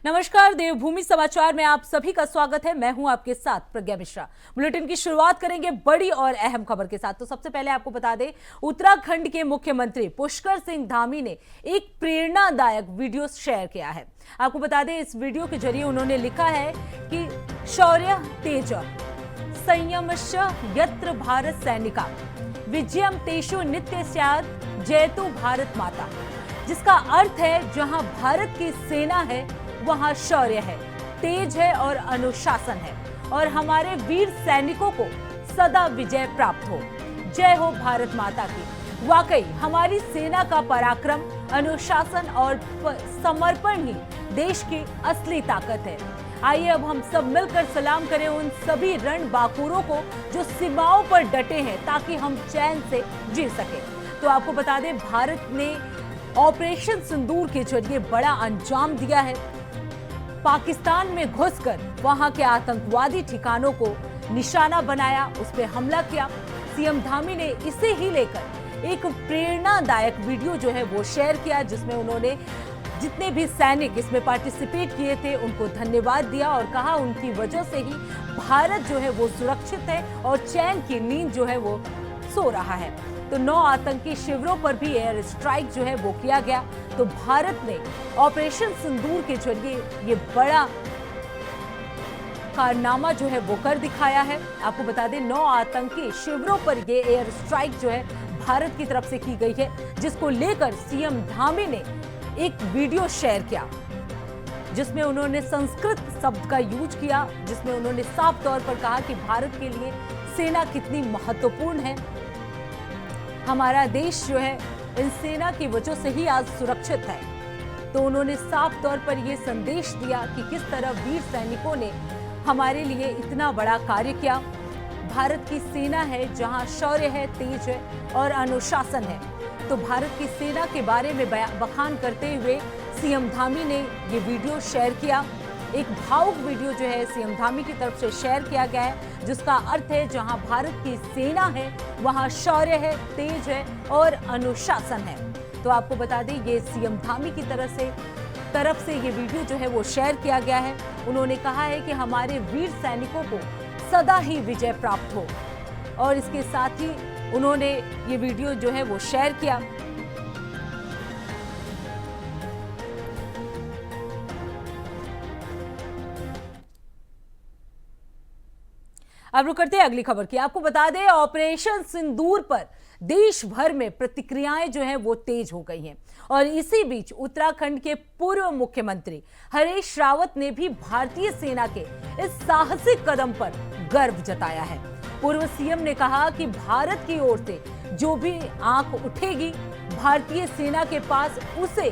नमस्कार, देवभूमि समाचार में आप सभी का स्वागत है। मैं हूं आपके साथ प्रज्ञा मिश्रा। बुलेटिन की शुरुआत करेंगे बड़ी और अहम खबर के साथ। तो सबसे पहले आपको बता दें, उत्तराखंड के मुख्यमंत्री पुष्कर सिंह धामी ने एक प्रेरणादायक वीडियो शेयर किया है। आपको बता दें, इस वीडियो के जरिए उन्होंने लिखा है कि शौर्य तेज संयमश्च यत्र भारत सैनिका विजयम तेषु नित्य स्यात् जयतु भारत माता, जिसका अर्थ है जहां भारत की सेना है वहां शौर्य है, तेज है और अनुशासन है, और हमारे वीर सैनिकों को सदा विजय प्राप्त हो। जय हो भारत माता की। वाकई हमारी सेना का पराक्रम, अनुशासन और समर्पण ही देश की असली ताकत है। आइए अब हम सब मिलकर सलाम करें उन सभी रणबांकुरों को जो सीमाओं पर डटे हैं ताकि हम चैन से जी सके। तो आपको बता दें, भारत ने ऑपरेशन सिंदूर के जरिए बड़ा अंजाम दिया है। पाकिस्तान में घुसकर वहां के आतंकवादी ठिकानों को निशाना बनाया, उस पर हमला किया। सीएम धामी ने इसे ही लेकर एक प्रेरणादायक वीडियो जो है वो शेयर किया, जिसमें उन्होंने जितने भी सैनिक इसमें पार्टिसिपेट किए थे उनको धन्यवाद दिया और कहा उनकी वजह से ही भारत जो है वो सुरक्षित है और चैन की नींद जो है वो सो रहा है। तो 9 आतंकी शिविरों पर भी एयर स्ट्राइक जो है वो किया गया। तो भारत ने ऑपरेशन सिंदूर के जरिए ये बड़ा कारनामा जो है वो कर दिखाया है। आपको बता दें, 9 आतंकी शिविरों पर ये एयर स्ट्राइक जो है भारत की तरफ से की गई है, जिसको लेकर सीएम धामी ने एक वीडियो शेयर किया, जिसमें उन्होंने संस्कृत शब्द का यूज किया, जिसमें उन्होंने साफ तौर पर कहा कि भारत के लिए सेना कितनी महत्वपूर्ण है। हमारा देश जो है इन सेना की वजह से ही आज सुरक्षित है। तो उन्होंने साफ तौर पर यह संदेश दिया कि किस तरह वीर सैनिकों ने हमारे लिए इतना बड़ा कार्य किया। भारत की सेना है जहां शौर्य है, तेज है और अनुशासन है। तो भारत की सेना के बारे में बखान करते हुए सीएम धामी ने ये वीडियो शेयर किया। एक भावुक वीडियो जो है सीएम धामी की तरफ से शेयर किया गया है, जिसका अर्थ है जहां भारत की सेना है वहां शौर्य है, तेज है और अनुशासन है। तो आपको बता दें, ये सीएम धामी की तरफ से ये वीडियो जो है वो शेयर किया गया है। उन्होंने कहा है कि हमारे वीर सैनिकों को सदा ही विजय प्राप्त हो, और इसके साथ ही उन्होंने ये वीडियो जो है वो शेयर किया। अब रुक करते हैं अगली खबर की। आपको बता दें, ऑपरेशन सिंदूर पर देश भर में प्रतिक्रियाएं जो हैं वो तेज हो गई हैं, और इसी बीच उत्तराखंड के पूर्व मुख्यमंत्री हरीश रावत ने भी भारतीय सेना के इस साहसिक कदम पर गर्व जताया है। पूर्व सीएम ने कहा कि भारत की ओर से जो भी आंख उठेगी, भारतीय सेना के पास उसे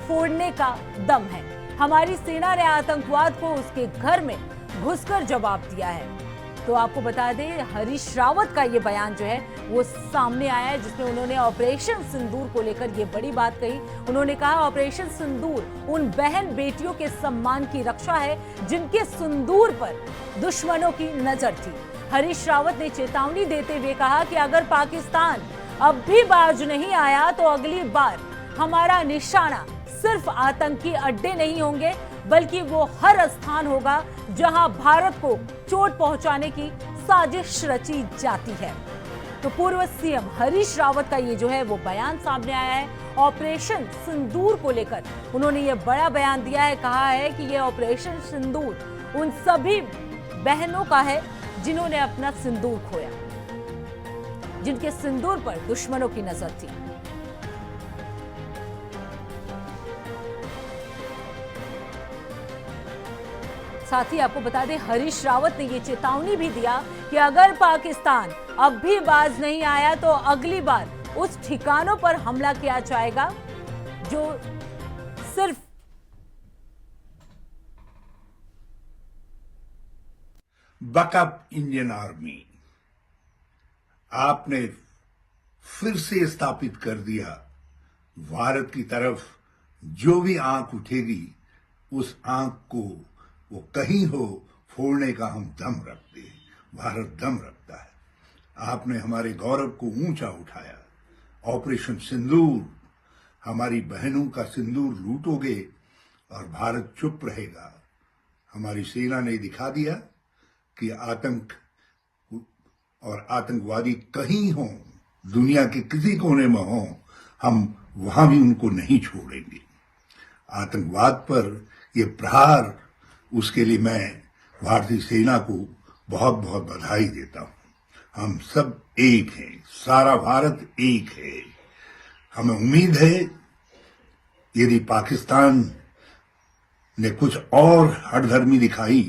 फोड़ने का दम है। हमारी सेना ने आतंकवाद को उसके घर में घुसकर जवाब दिया है। तो आपको बता दें, हरीश रावत का ये बयान जो है वो सामने आया है, जिसमें उन्होंने ऑपरेशन सिंदूर को लेकर ये बड़ी बात कही। उन्होंने कहा, ऑपरेशन सिंदूर उन बहन बेटियों के सम्मान की रक्षा है जिनके सिंदूर पर दुश्मनों की नजर थी। हरीश रावत ने चेतावनी देते हुए कहा कि अगर पाकिस्तान अब भी बाज नहीं आया तो अगली बार हमारा निशाना सिर्फ आतंकी अड्डे नहीं होंगे, बल्कि वो हर स्थान होगा जहां भारत को चोट पहुंचाने की साजिश रची जाती है। तो पूर्व सीएम हरीश रावत का ये जो है वो बयान सामने आया है ऑपरेशन सिंदूर को लेकर। उन्होंने ये बड़ा बयान दिया है, कहा है कि ये ऑपरेशन सिंदूर उन सभी बहनों का है जिन्होंने अपना सिंदूर खोया, जिनके सिंदूर पर दुश्मनों की नजर थी। साथ ही आपको बता दें, हरीश रावत ने ये चेतावनी भी दिया कि अगर पाकिस्तान अब भी बाज नहीं आया तो अगली बार उस ठिकानों पर हमला किया जाएगा जो सिर्फ बकअप इंडियन आर्मी आपने फिर से स्थापित कर दिया। भारत की तरफ जो भी आंख उठेगी, उस आंख को वो कहीं हो फोड़ने का हम दम रखते हैं। भारत दम रखता है। आपने हमारे गौरव को ऊंचा उठाया। ऑपरेशन सिंदूर, हमारी बहनों का सिंदूर लूटोगे और भारत चुप रहेगा। हमारी सेना ने दिखा दिया कि आतंक और आतंकवादी कहीं हों, दुनिया के किसी कोने में हों, हम वहां भी उनको नहीं छोड़ेंगे। आतंकवाद पर ये प्रहार, उसके लिए मैं भारतीय सेना को बहुत बहुत बधाई देता हूं। हम सब एक हैं, सारा भारत एक है। हमें उम्मीद है यदि पाकिस्तान ने कुछ और हठधर्मी दिखाई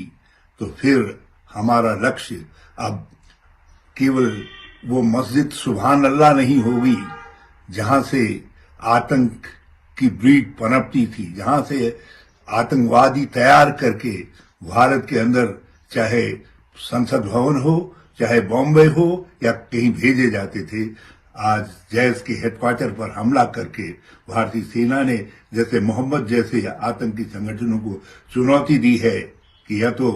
तो फिर हमारा लक्ष्य अब केवल वो मस्जिद सुभान अल्लाह नहीं होगी जहां से आतंक की ब्रीड पनपती थी, जहां से आतंकवादी तैयार करके भारत के अंदर चाहे संसद भवन हो, चाहे बॉम्बे हो या कहीं भेजे जाते थे। आज जैश के हेडक्वार्टर पर हमला करके भारतीय सेना ने जैसे मोहम्मद जैसे आतंकी संगठनों को चुनौती दी है कि या तो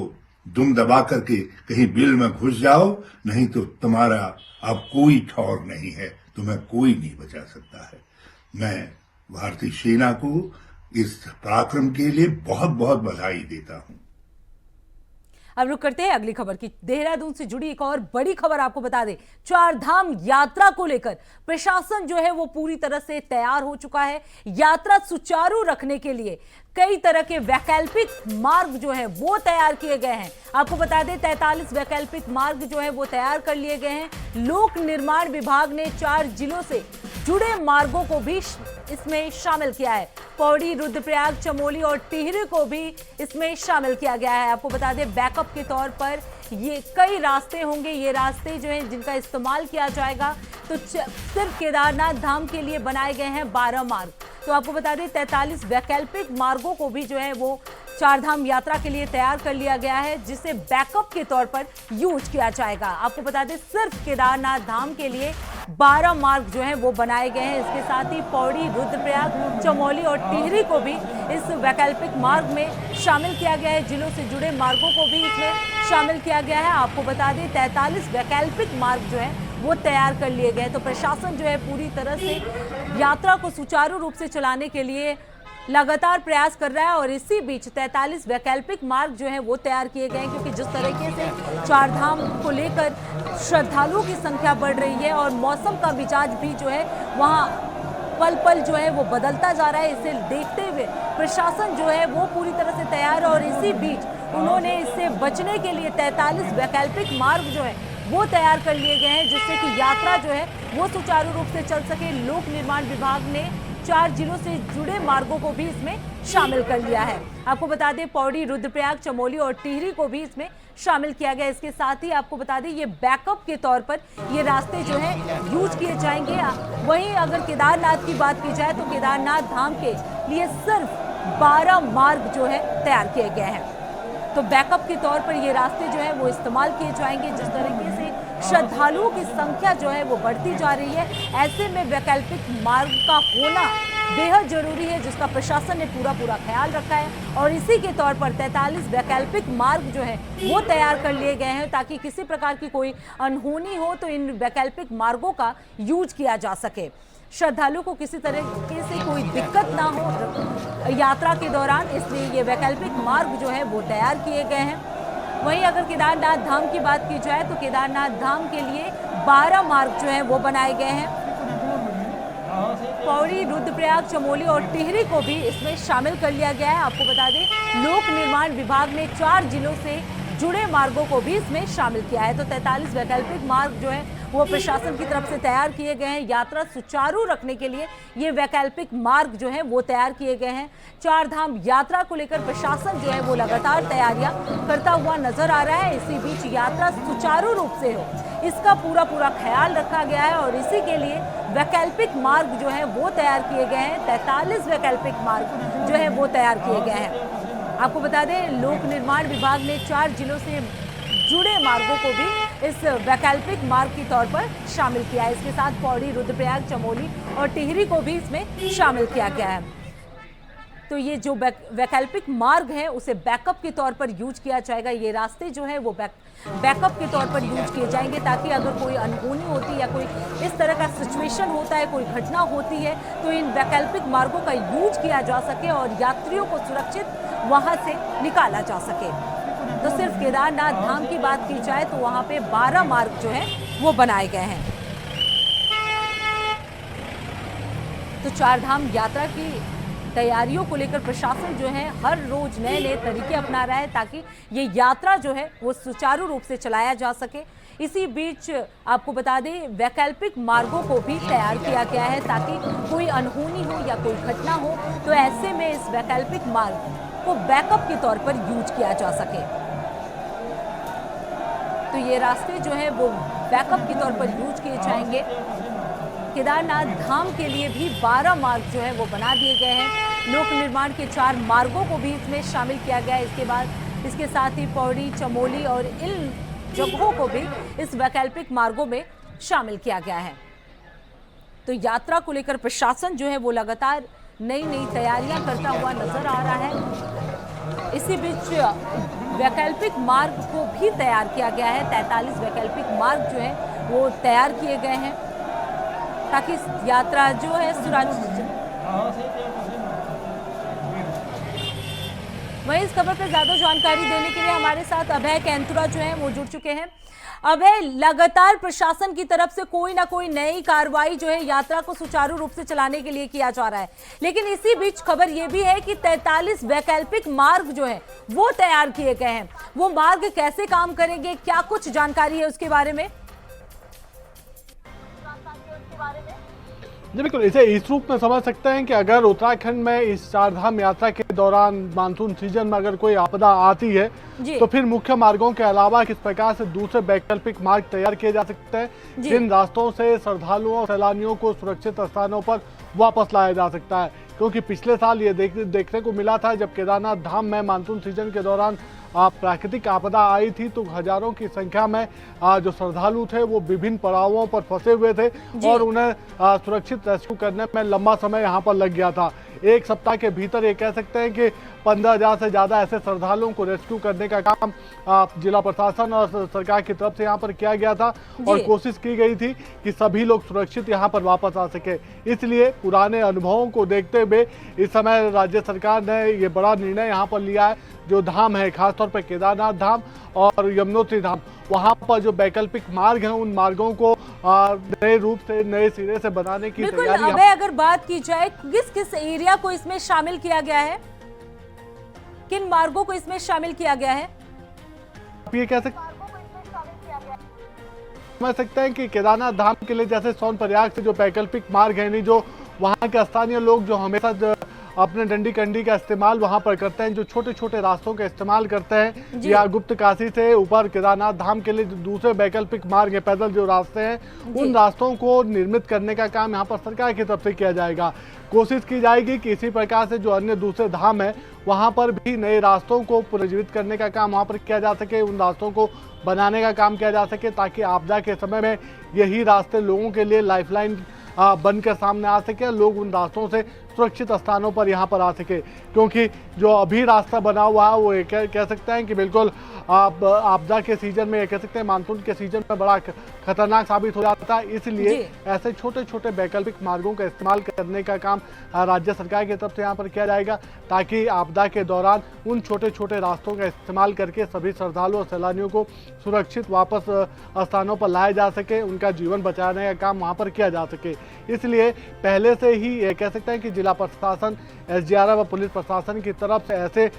दुम दबा करके कहीं बिल में घुस जाओ, नहीं तो तुम्हारा अब कोई ठौर नहीं है, तुम्हें कोई नहीं बचा सकता है। मैं भारतीय सेना को इस पराक्रम के लिए बहुत बहुत बधाई देता हूं। अब रुक करते हैं अगली खबर की। देहरादून से जुड़ी एक और बड़ी खबर आपको बता दें, चार धाम यात्रा को लेकर प्रशासन जो है वो पूरी तरह से तैयार हो चुका है। यात्रा सुचारू रखने के लिए कई तरह के वैकल्पिक मार्ग जो है वो तैयार किए गए हैं। आपको बता दें 43 वैकल्पिक मार्ग जो है वो तैयार कर लिए गए हैं। लोक निर्माण विभाग ने 4 जिलों से जुड़े मार्गों को भी इसमें शामिल किया है। पौड़ी, रुद्रप्रयाग, चमोली और टिहरी को भी इसमें शामिल किया गया है। आपको बता दें बैकअप के तौर पर ये कई रास्ते होंगे, ये रास्ते जो हैं जिनका इस्तेमाल किया जाएगा। तो सिर्फ केदारनाथ धाम के लिए बनाए गए हैं 12 मार्ग। तो आपको बता दें 43 वैकल्पिक मार्गों को भी जो है वो चारधाम यात्रा के लिए तैयार कर लिया गया है, जिसे बैकअप के तौर पर यूज किया जाएगा। आपको बता दें सिर्फ केदारनाथ धाम के लिए 12 मार्ग जो हैं वो बनाए गए हैं। इसके साथ ही पौड़ी, रुद्रप्रयाग, चमोली और टिहरी को भी इस वैकल्पिक मार्ग में शामिल किया गया है। जिलों से जुड़े मार्गों को भी इसमें शामिल किया गया है। आपको बता दें 43 वैकल्पिक मार्ग जो है वो तैयार कर लिए गए। तो प्रशासन जो है पूरी तरह से यात्रा को सुचारू रूप से चलाने के लिए लगातार प्रयास कर रहा है और इसी बीच 43 वैकल्पिक मार्ग जो है वो तैयार किए गए हैं, क्योंकि जिस तरीके से चारधाम को लेकर श्रद्धालुओं की संख्या बढ़ रही है और मौसम का मिजाज भी जो है वहाँ पल पल जो है वो बदलता जा रहा है। इसे देखते हुए प्रशासन जो है वो पूरी तरह से तैयार है और इसी बीच उन्होंने इससे बचने के लिए 43 वैकल्पिक मार्ग जो है वो तैयार कर लिए गए हैं, जिससे कि यात्रा जो है वो सुचारू रूप से चल सके। लोक निर्माण विभाग ने 4 जिलों से जुड़े मार्गों को भी इसमें शामिल कर लिया है। आपको बता दें पौड़ी, रुद्रप्रयाग, चमोली और टिहरी को भी इसमें शामिल किया गया। इसके साथ ही आपको बता दें ये बैकअप के तौर पर ये रास्ते जो है यूज किए जाएंगे। वहीं अगर केदारनाथ की बात की जाए तो केदारनाथ धाम के लिए सिर्फ 12 मार्ग जो है तैयार किए गए हैं। तो बैकअप के तौर पर ये रास्ते जो है वो इस्तेमाल किए जाएंगे। जिस तरीके से श्रद्धालुओं की संख्या जो है वो बढ़ती जा रही है, ऐसे में वैकल्पिक मार्ग का होना बेहद जरूरी है, जिसका प्रशासन ने पूरा ख्याल रखा है। और इसी के तौर पर 43 वैकल्पिक मार्ग जो है वो तैयार कर लिए गए हैं, ताकि किसी प्रकार की कोई अनहोनी हो तो इन वैकल्पिक मार्गों का यूज किया जा सके, श्रद्धालु को किसी तरीके से कोई दिक्कत ना हो यात्रा के दौरान। इसलिए ये वैकल्पिक मार्ग जो है वो तैयार किए गए हैं। वहीं अगर केदारनाथ धाम की बात की जाए तो केदारनाथ धाम के लिए 12 मार्ग जो है वो बनाए गए हैं। पौड़ी, रुद्रप्रयाग, चमोली और टिहरी को भी इसमें शामिल कर लिया गया है। आपको बता दें लोक निर्माण विभाग ने 4 जिलों से जुड़े मार्गों को भी इसमें शामिल किया है। तो 43 वैकल्पिक मार्ग जो है वो प्रशासन की तरफ से तैयार किए गए हैं। यात्रा सुचारू रखने के लिए ये वैकल्पिक मार्ग जो है वो तैयार किए गए हैं। चारधाम यात्रा को लेकर प्रशासन जो है वो लगातार तैयारियां करता हुआ नजर आ रहा है। इसी बीच यात्रा सुचारू रूप से हो, इसका पूरा ख्याल रखा गया है और इसी के लिए वैकल्पिक मार्ग जो है वो तैयार किए गए हैं। 43 वैकल्पिक मार्ग जो है वो तैयार किए गए हैं। आपको बता दें लोक निर्माण विभाग ने 4 जिलों से जुड़े मार्गों को भी इस वैकल्पिक मार्ग के तौर पर शामिल किया है। इसके साथ पौड़ी, रुद्रप्रयाग, चमोली और टिहरी को भी इसमें शामिल किया गया है। तो ये जो वैकल्पिक मार्ग है उसे बैकअप के तौर पर यूज किया जाएगा। ये रास्ते जो है वो बैकअप के तौर पर यूज किए जाएंगे, ताकि अगर कोई अनहोनी होती है या कोई इस तरह का सिचुएशन होता है, कोई घटना होती है, तो इन वैकल्पिक मार्गों का यूज किया जा सके और यात्रियों को सुरक्षित वहां से निकाला जा सके। तो सिर्फ केदारनाथ धाम की बात की जाए तो वहां पे 12 मार्ग जो है वो बनाए गए हैं। तो चार धाम यात्रा की तैयारियों को लेकर प्रशासन जो है हर रोज नए नए तरीके अपना रहा है, ताकि ये यात्रा जो है वो सुचारू रूप से चलाया जा सके। इसी बीच आपको बता दें, वैकल्पिक मार्गों को भी तैयार किया गया है, ताकि कोई अनहोनी हो या कोई घटना हो तो ऐसे में इस वैकल्पिक मार्ग को बैकअप के तौर पर यूज किया जा सके। तो ये रास्ते जो है वो बैकअप के तौर पर यूज किए जाएंगे। केदारनाथ धाम के लिए भी 12 मार्ग जो है वो बना दिए गए हैं। लोक निर्माण के 4 मार्गों को भी इसमें शामिल किया गया है। इसके साथ ही पौड़ी, चमोली और इन जगहों को भी इस वैकल्पिक मार्गों में शामिल किया गया है। तो यात्रा को लेकर प्रशासन जो है वो लगातार नई नई तैयारियां करता हुआ नजर आ रहा है। इसी बीच वैकल्पिक मार्ग को भी तैयार किया गया है। 43 वैकल्पिक मार्ग जो है वो तैयार किए गए हैं, ताकि यात्रा जो है सुरक्षित। वहीं इस खबर पर ज्यादा जानकारी देने के लिए हमारे साथ अभय कैंतुरा जो है वो जुड़ चुके हैं। अभय, लगातार प्रशासन की तरफ से कोई ना कोई नई कार्रवाई जो है यात्रा को सुचारू रूप से चलाने के लिए किया जा रहा है, लेकिन इसी बीच खबर यह भी है कि 43 वैकल्पिक मार्ग जो है वो तैयार किए गए हैं। वो मार्ग कैसे काम करेंगे, क्या कुछ जानकारी है उसके बारे में? जी बिल्कुल, इसे इस रूप में समझ सकते हैं कि अगर उत्तराखंड में इस चारधाम यात्रा के दौरान मानसून सीजन में अगर कोई आपदा आती है तो फिर मुख्य मार्गों के अलावा किस प्रकार से दूसरे वैकल्पिक मार्ग तैयार किए जा सकते हैं, जिन रास्तों से श्रद्धालुओं और सैलानियों को सुरक्षित स्थानों पर वापस लाया जा सकता है। क्योंकि पिछले साल ये देखने को मिला था, जब केदारनाथ धाम में मानसून सीजन के दौरान प्राकृतिक आपदा आई थी तो हजारों की संख्या में जो श्रद्धालु थे वो विभिन्न पड़ावों पर फंसे हुए थे और उन्हें सुरक्षित रेस्क्यू करने में लंबा समय यहाँ पर लग गया था। एक सप्ताह के भीतर ये कह सकते हैं कि 15,000 से ज़्यादा ऐसे श्रद्धालुओं को रेस्क्यू करने का काम जिला प्रशासन और सरकार की तरफ से यहाँ पर किया गया था और कोशिश की गई थी कि सभी लोग सुरक्षित यहाँ पर वापस आ सके। इसलिए पुराने अनुभवों को देखते हुए इस समय राज्य सरकार ने ये बड़ा निर्णय यहाँ पर लिया है। जो धाम है, खासतौर पर केदारनाथ धाम और यमुनोत्री धाम, वहाँ पर जो वैकल्पिक मार्ग हैं उन मार्गों को नए रूप से, नए सिरे से बनाने की तैयारी। अबे, अगर बात की जाए किस किस एरिया को इसमें शामिल किया गया है, किन मार्गों को इसमें शामिल किया गया है? आप ये कह सकते हैं कि केदारनाथ धाम के लिए जैसे सोनप्रयाग से जो वैकल्पिक मार्ग है, जो वहाँ के स्थानीय लोग जो हमेशा अपने डंडी कंडी का इस्तेमाल वहां पर करते हैं, जो छोटे छोटे रास्तों का इस्तेमाल करते हैं, या गुप्त काशी से ऊपर केदारनाथ धाम के लिए जो दूसरे वैकल्पिक मार्ग है, पैदल जो रास्ते हैं, उन रास्तों को निर्मित करने का काम यहाँ पर सरकार की तरफ से किया जाएगा। कोशिश की जाएगी कि इसी प्रकार से जो अन्य दूसरे धाम है वहाँ पर भी नए रास्तों को पुनर्जीवित करने का काम वहाँ पर किया जा सके, उन रास्तों को बनाने का काम किया जा सके, ताकि आपदा के समय में यही रास्ते लोगों के लिए लाइफलाइन बनकर सामने आ सके, लोग उन रास्तों से सुरक्षित स्थानों पर यहाँ पर आ सके। क्योंकि जो अभी रास्ता बना हुआ है वो कह सकते हैं कि बिल्कुल आपदा के सीजन में, कह सकते हैं मानसून के सीजन में बड़ा खतरनाक साबित हो जाता है। इसलिए ऐसे छोटे छोटे वैकल्पिक मार्गों का इस्तेमाल करने का काम राज्य सरकार की तरफ से यहाँ पर किया जाएगा, ताकि आपदा के दौरान उन छोटे छोटे रास्तों का इस्तेमाल करके सभी श्रद्धालुओं और सैलानियों को सुरक्षित वापस स्थानों पर लाया जा सके, उनका जीवन बचाने का काम वहाँ पर किया जा सके। इसलिए पहले से ही कह सकते हैं कि जिला प्रशासन, SDRF व पुलिस प्रशासन की तरफ से ऐसे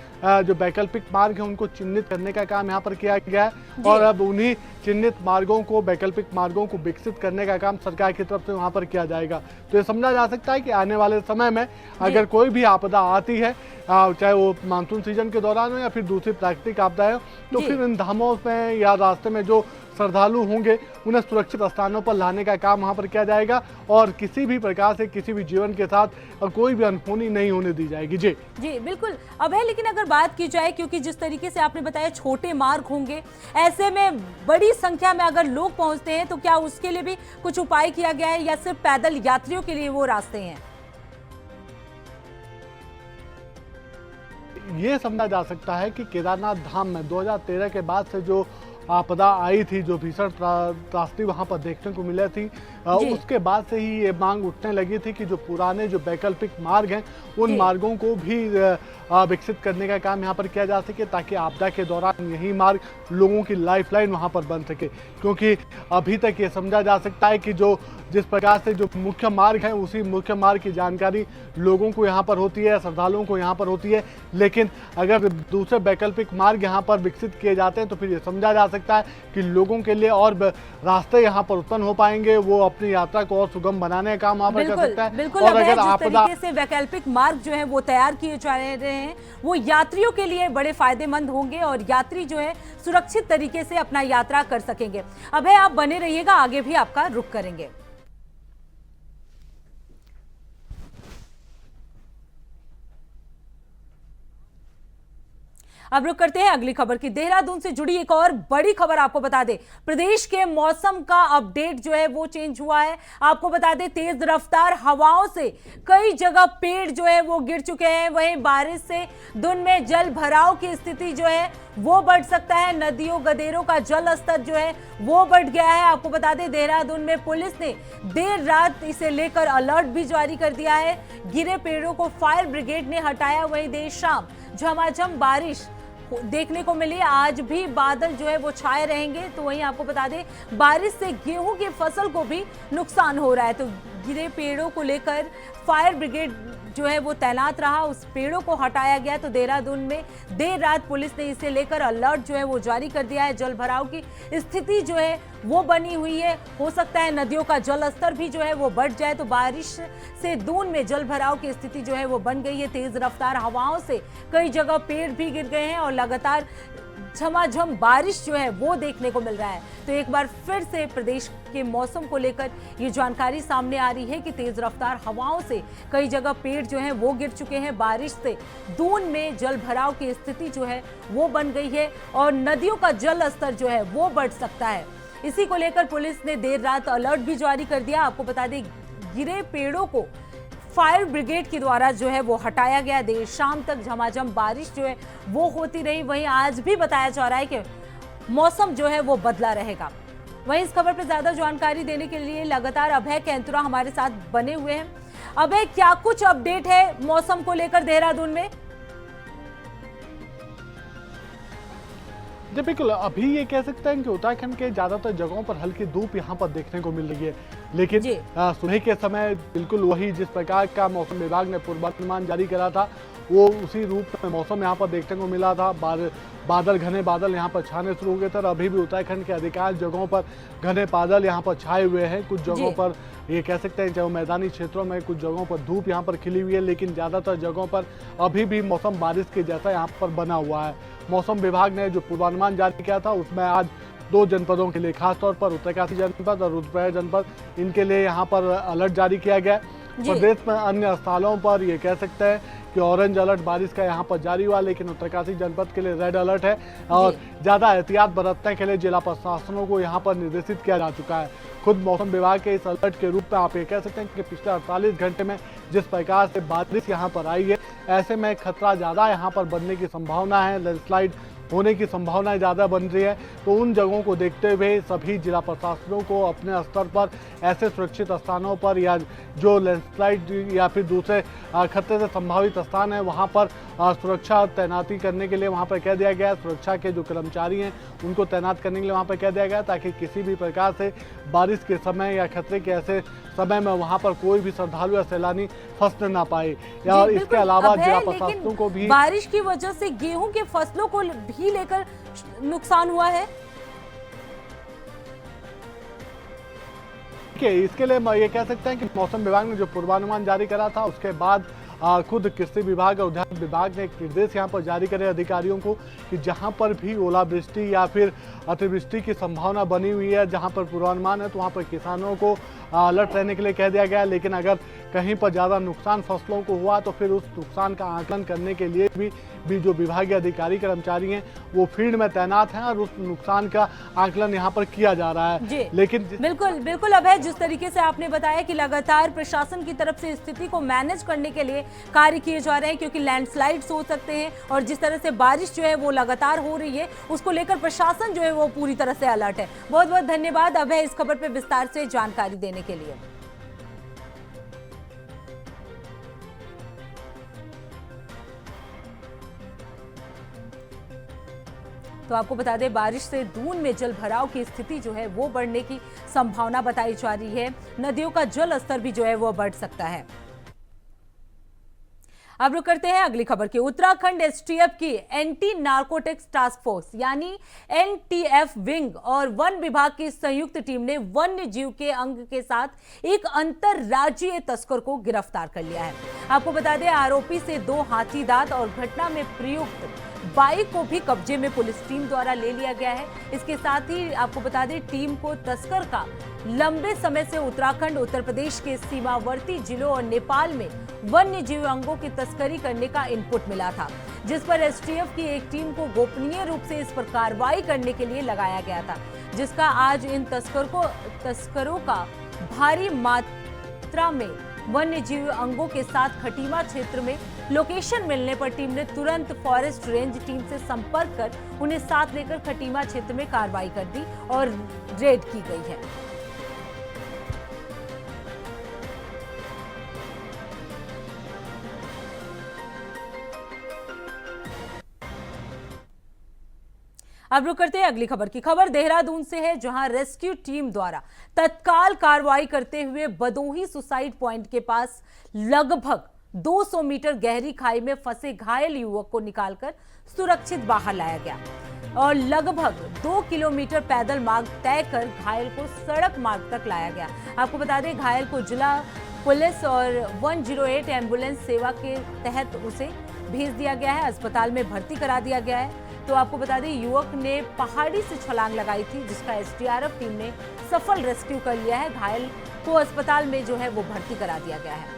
जो वैकल्पिक मार्ग हैं उनको चिन्हित करने का काम यहाँ पर किया गया है और अब उन्हीं चिन्हित मार्गों को, वैकल्पिक मार्गों को विकसित करने का काम सरकार की तरफ से वहाँ पर किया जाएगा। तो ये समझा जा सकता है कि आने वाले समय में अगर कोई भी आपदा आती है, चाहे वो मानसून सीजन के दौरान हो या फिर दूसरी प्राकृतिक आपदा हो, तो फिर इन धामों में या रास्ते में जो श्रद्धालु होंगे उन्हें सुरक्षित स्थानों पर लाने का काम वहां पर किया जाएगा और किसी भी प्रकार से किसी भी जीवन के साथ कोई भी अनहोनी नहीं होने दी जाएगी। जी बिल्कुल अभय, लेकिन अगर बात की जाए, क्योंकि जिस तरीके से आपने बताया छोटे मार्ग होंगे, ऐसे में बड़ी संख्या में अगर लोग पहुंचते हैं तो क्या उसके लिए भी कुछ उपाय किया गया है या सिर्फ पैदल यात्रियों के लिए वो रास्ते हैं? ये समझा जा सकता है कि केदारनाथ धाम में 2013 के बाद से जो आपदा आई थी, जो भीषण त्रासदी वहां पर देखने को मिली थी, उसके बाद से ही ये मांग उठने लगी थी कि जो पुराने जो वैकल्पिक मार्ग हैं उन मार्गों को भी विकसित करने का काम यहाँ पर किया जा सके, ताकि आपदा के दौरान यही मार्ग लोगों की लाइफलाइन वहाँ पर बन सके। क्योंकि अभी तक ये समझा जा सकता है कि जो जिस प्रकार से जो मुख्य मार्ग है उसी मुख्य मार्ग की जानकारी लोगों को यहाँ पर होती है, श्रद्धालुओं को यहाँ पर होती है, लेकिन अगर दूसरे वैकल्पिक मार्ग यहाँ पर विकसित किए जाते हैं तो फिर ये समझा जा सकता है कि लोगों के लिए और रास्ते यहाँ पर उत्पन्न हो पाएंगे, वो अपनी यात्रा को और सुगम बनाने का काम वहाँ पर कर सकता है। बिल्कुल, और अगर अगर जिस तरीके से वैकल्पिक मार्ग जो है वो तैयार किए जा रहे हैं वो यात्रियों के लिए बड़े फायदेमंद होंगे और यात्री जो है सुरक्षित तरीके से अपना यात्रा कर सकेंगे। अभय, आप बने रहिएगा, आगे भी आपका रुख करेंगे। अब रुक करते हैं अगली खबर की। देहरादून से जुड़ी एक और बड़ी खबर आपको बता दें, प्रदेश के मौसम का अपडेट जो है वो चेंज हुआ है। आपको बता दें, तेज रफ्तार हवाओं से कई जगह पेड़ जो है वो गिर चुके हैं। वहीं बारिश से धुंध में जल भराव की स्थिति जो है वो बढ़ सकता है। नदियों गदेरों का जल स्तर जो है वो बढ़ गया है। आपको बता दें, देहरादून में पुलिस ने देर रात इसे लेकर अलर्ट भी जारी कर दिया है। गिरे पेड़ों को फायर ब्रिगेड ने हटाया। वहीं देर शाम झमाझम बारिश देखने को मिली। आज भी बादल जो है वो छाए रहेंगे। तो वहीं आपको बता दें, बारिश से गेहूं की फसल को भी नुकसान हो रहा है। तो गिरे पेड़ों को लेकर फायर ब्रिगेड जो है वो तैनात रहा, उस पेड़ों को हटाया गया। तो देहरादून में देर रात पुलिस ने इसे लेकर अलर्ट जो है वो जारी कर दिया है। जल भराव की स्थिति जो है वो बनी हुई है। हो सकता है नदियों का जल स्तर भी जो है वो बढ़ जाए। तो बारिश से दून में जल भराव की स्थिति जो है वो बन गई है। तेज रफ्तार हवाओं से कई जगह पेड़ भी गिर गए हैं और लगातार झमाझम बारिश जो है वो देखने को मिल रहा है। तो एक बार फिर से प्रदेश के मौसम को लेकर ये जानकारी सामने आ रही है कि तेज रफ्तार हवाओं से कई जगह पेड़ जो हैं वो गिर चुके हैं। बारिश से दून में जल भराव की स्थिति जो है वो बन गई है और नदियों का जल स्तर जो है वो बढ़ सकता है। इसी को लेकर पुलिस ने देर रात अलर्ट भी जारी कर दिया। आपको बता दें, गिरे पेड़ों को फायर ब्रिगेड के द्वारा जो है वो हटाया गया। देर शाम तक झमाझम बारिश जो है वो होती रही। वहीं आज भी बताया जा रहा है कि मौसम जो है वो बदला रहेगा। वहीं इस खबर पर ज्यादा जानकारी देने के लिए लगातार अभय कैंतुरा हमारे साथ बने हुए हैं। अभय, क्या कुछ अपडेट है मौसम को लेकर देहरादून में? जी बिल्कुल, अभी ये कह सकते हैं कि उत्तराखंड के ज़्यादातर जगहों पर हल्की धूप यहाँ पर देखने को मिल रही है, लेकिन सुबह के समय बिल्कुल वही जिस प्रकार का मौसम विभाग ने पूर्वानुमान जारी करा था वो उसी रूप में मौसम यहाँ पर देखने को मिला था। बादल घने बादल यहाँ पर छाने शुरू हो गए थे और अभी भी उत्तराखंड के अधिकांश जगहों पर घने बादल यहाँ पर छाए हुए हैं। कुछ जगहों पर ये कह सकते हैं चाहे मैदानी क्षेत्रों में, कुछ जगहों पर धूप यहाँ पर खिली हुई है, लेकिन ज़्यादातर जगहों पर अभी भी मौसम बारिश के जैसा यहाँ पर बना हुआ है। मौसम विभाग ने जो पूर्वानुमान जारी किया था उसमें आज 2 जनपदों के लिए, खासतौर पर उत्तरकाशी जनपद और रुद्रप्रयाग जनपद, इनके लिए यहाँ पर अलर्ट जारी किया गया। प्रदेश में अन्य स्थलों पर ये कह सकते हैं कि ऑरेंज अलर्ट बारिश का यहाँ पर जारी हुआ, लेकिन उत्तरकाशी जनपद के लिए रेड अलर्ट है और ज़्यादा एहतियात बरतने के लिए जिला प्रशासनों को यहाँ पर निर्देशित किया जा चुका है। खुद मौसम विभाग के इस अलर्ट के रूप में आप ये कह सकते हैं कि पिछले 48 घंटे में जिस प्रकार से बारिश यहाँ पर आई है, ऐसे में खतरा ज़्यादा यहाँ पर बनने की संभावना है, लैंडस्लाइड होने की संभावनाएं ज़्यादा बन रही है। तो उन जगहों को देखते हुए सभी जिला प्रशासनों को अपने स्तर पर ऐसे सुरक्षित स्थानों पर या जो लैंडस्लाइड या फिर दूसरे खतरे से संभावित स्थान है वहां पर सुरक्षा तैनाती करने के लिए वहां पर कह दिया गया। सुरक्षा के जो कर्मचारी हैं उनको तैनात करने के लिए वहां पर कह दिया गया, ताकि किसी भी प्रकार से बारिश के समय या खतरे के ऐसे समय में वहां पर कोई भी श्रद्धालु या सैलानी फंस न पाए। और इसके अलावा जिला प्रशासनों को भी बारिश की वजह से गेहूं के फसलों को भी लेकर नुकसान हुआ है। इसके लिए ये कह सकते हैं कि मौसम विभाग ने जो पूर्वानुमान जारी करा था उसके बाद खुद कृषि विभाग और उद्यान विभाग ने एक निर्देश यहाँ पर जारी करे अधिकारियों को कि जहाँ पर भी ओलावृष्टि या फिर अतिवृष्टि की संभावना बनी हुई है, जहाँ पर पूर्वानुमान है, तो वहाँ पर किसानों को अलर्ट रहने के लिए कह दिया गया है। लेकिन अगर कहीं पर ज़्यादा नुकसान फसलों को हुआ तो फिर उस नुकसान का आकलन करने के लिए भी भी जो विभागीय अधिकारी कर्मचारी हैं वो फील्ड में तैनात हैं और उस नुकसान का आकलन यहाँ पर किया जा रहा है। लेकिन बिल्कुल बिल्कुल अभय, जिस तरीके से आपने बताया कि लगातार प्रशासन की तरफ से स्थिति को मैनेज करने के लिए कार्य किए जा रहे हैं, क्योंकि लैंडस्लाइड्स हो सकते हैं और जिस तरह से बारिश जो है वो लगातार हो रही है, उसको लेकर प्रशासन जो है वो पूरी तरह से अलर्ट है। बहुत बहुत धन्यवाद अभय इस खबर पर विस्तार से जानकारी देने के लिए। तो आपको बता दें, बारिश से दून में जल भराव की स्थिति जो है वो बढ़ने की संभावना बताई जा रही है। नदियों का जल स्तर भी जो है वो बढ़ सकता है। अब रुक करते हैं अगली खबर की। उत्तराखंड एसटीएफ की एंटी नार्कोटिक्स टास्क फोर्स यानी एनटीएफ विंग और वन विभाग की संयुक्त टीम ने वन्य जीव के अंग के साथ एक अंतरराज्यीय तस्कर को गिरफ्तार कर लिया है। आपको बता दें, आरोपी से 2 हाथी दांत और घटना में प्रयुक्त बाइक को भी कब्जे में पुलिस टीम द्वारा ले लिया गया है। इसके साथ ही आपको बता दें, टीम को तस्कर का लंबे समय से उत्तराखंड, उत्तर प्रदेश के सीमावर्ती जिलों और नेपाल में वन्य जीव अंगों की तस्करी करने का इनपुट मिला था, जिस पर एसटीएफ की एक टीम को गोपनीय रूप से इस पर कार्रवाई करने के लिए लगाया गया था, जिसका आज इन तस्करों का भारी मात्रा में वन्य जीव अंगों के साथ खटीमा क्षेत्र में लोकेशन मिलने पर टीम ने तुरंत फॉरेस्ट रेंज टीम से संपर्क कर उन्हें साथ लेकर खटीमा क्षेत्र में कार्रवाई कर दी और रेड की गई है। अब रुक करते हैं अगली खबर की। खबर देहरादून से है, जहां रेस्क्यू टीम द्वारा तत्काल कार्रवाई करते हुए बदोही सुसाइड पॉइंट के पास लगभग 200 मीटर गहरी खाई में फंसे घायल युवक को निकालकर सुरक्षित बाहर लाया गया और लगभग 2 किलोमीटर पैदल मार्ग तय कर घायल को सड़क मार्ग तक लाया गया। आपको बता दें, घायल को जिला पुलिस और 108 एम्बुलेंस सेवा के तहत उसे भेज दिया गया है, अस्पताल में भर्ती करा दिया गया है। तो आपको बता दें, युवक ने पहाड़ी से छलांग लगाई थी, जिसका एसडीआरएफ टीम ने सफल रेस्क्यू कर लिया है। घायल को अस्पताल में जो है वो भर्ती करा दिया गया है।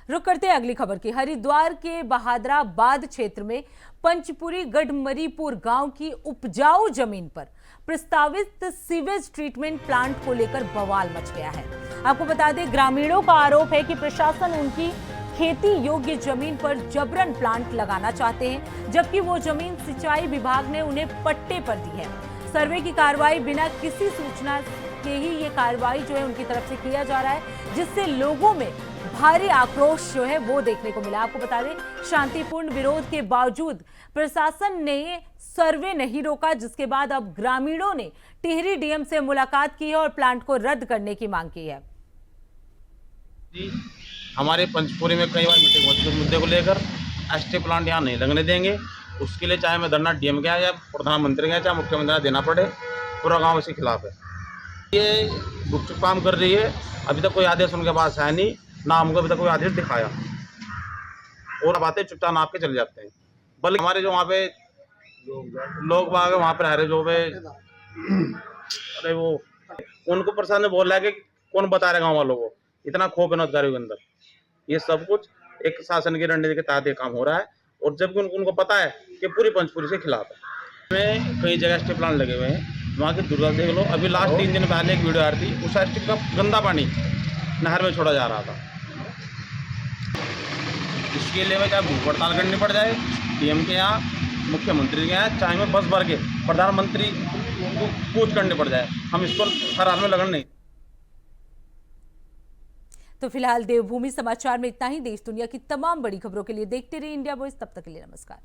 रुक करते हैं अगली खबर की। हरिद्वार के बहादराबाद क्षेत्र में पंचपुरी गढ़मरीपुर गांव की उपजाऊ जमीन पर प्रस्तावित सीवेज ट्रीटमेंट प्लांट को लेकर बवाल मच गया है। आपको बता दें, ग्रामीणों का आरोप है कि प्रशासन उनकी खेती योग्य जमीन पर जबरन प्लांट लगाना चाहते हैं, जबकि वो जमीन सिंचाई विभाग ने उन्हें पट्टे पर दी है। सर्वे की कार्रवाई बिना किसी सूचना के ही ये कार्रवाई जो है उनकी तरफ से किया जा रहा है, जिससे लोगों में भारी आक्रोश जो है वो देखने को मिला। आपको बता दें, शांतिपूर्ण विरोध के बावजूद प्रशासन ने सर्वे नहीं रोका, जिसके बाद अब ग्रामीणों ने टिहरी डीएम से मुलाकात की है और प्लांट को रद्द करने की मांग की है। हमारे पंचपुरी में कई बार मीटिंग होती है, मुद्दे को लेकर एसटी प्लांट यहाँ नहीं लगने देंगे। उसके लिए चाहे मैं धरना डीएम के या प्रधानमंत्री के चाहे मुख्यमंत्री देना पड़े, पूरा गाँव इसके खिलाफ है। ये गुपचुप काम कर रही है, अभी तक कोई आदेश उनके पास है नहीं, ना हमको अभी तक कोई आदेश दिखाया, और बातें चुपचाप नाप के चले जाते हैं। बल्कि हमारे जो वहाँ पे लोग बाग वहाँ पर रह रहे जो अरे वो उनको प्रशासन ने बोल रहा है कि कौन बता रहे गाँव वालों को, इतना खौफ है अधिकारियों के अंदर। ये सब कुछ एक शासन की रणनीति के तहत ये काम हो रहा है, और जबकि उनको पता है कि पूरी पंचपुरी से खिलाफ है। में कई जगह स्टे प्लांट लगे हुए हैं, वहाँ की दुर्गंध देख लो। अभी लास्ट 3 दिन पहले एक वीडियो आ रही थी, उस स्टे का गंदा पानी नहर में छोड़ा जा रहा था। इसके लिए चाहे भूख हड़ताल करनी पड़ जाए डीएम के यहाँ, मुख्यमंत्री के यहाँ, चाहे में बस भर के प्रधानमंत्री को पूछ करनी पड़ जाए, हम इसको हर हाल में लगन नहीं। तो फिलहाल देवभूमि समाचार में इतना ही। देश दुनिया की तमाम बड़ी खबरों के लिए देखते रहिए इंडिया वॉइस। तब तक के लिए नमस्कार।